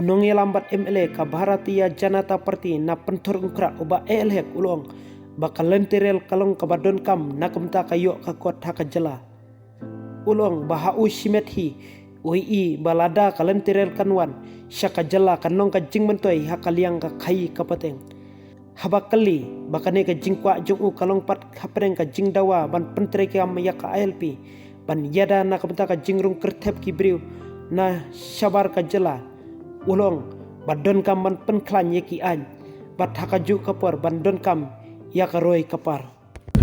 unongi lambat MLA ka Bharatiya Janata Party na pentor ungkra uba elhek ulong bakal lentirel kalong kabadon kam nakamta kayo kakot haka jela ulong bahau shimethi ui balada kalentirel kanwan syaka jela kanong ka jing mentoi hakaliang ka khai kapateng habakali bakane ka jingkwa jungu kalong pat kapreng ka jing dawa ban pentre ka ya ka ALP ban yada nakamta ka jingrung kertep kibriu na syabar ka jela ulong badon kam ban penklan yeki an bat hakaju kapar bandon kam ya karoi kapar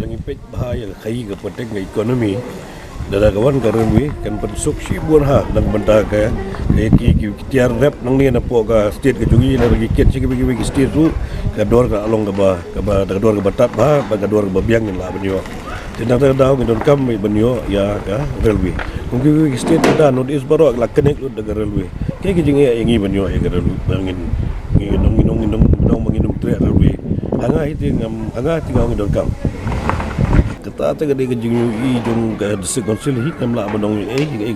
ang impact bahaya kai ka penting ekonomi dara kawan karunwi kan pensuk si burha nang benda ka ki tiar rap nang ni na po ka state ka jugi na bagi ket si bagi state tu ka dor ka along ka ba dor ka batat ba dor ka biang ni la banyo tinang daw ngidon kam banyo ya ka railway kung ki state da no is baro la connect ud ka railway kay ki jingi yangi banyo ya ka railway bangin nginong tre railway hanga itu hanga tinggal ngidon kam kata ta gade gajing i jong ka district council hi kam la banong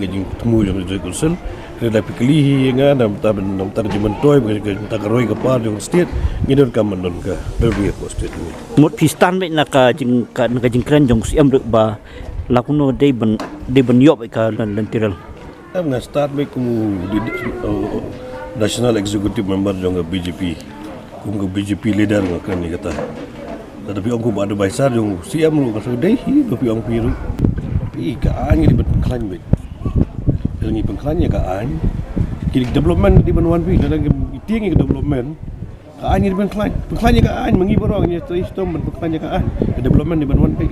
gajing temu jong district council rela pikli hi nga nam tarjuman toy ta karoi ka par jong state ngidon kam mandon ka railway ko state ni mot pistan me na ka jing kran jong siam ba lakuno de ban yop ka lantiral am nga start me kumu national executive member jong BJP kung BJP leader nga kan ni kata tetapi aku ada baisar yung siam lu kasi dai hi tapi ang piru pi kaan ni pengklan bet yang pengklannya kaan kini development di Banwan pi dalam tinggi development kaan ni pengklannya kaan mengi borong ni sistem pengklannya kaan development di Banwan pi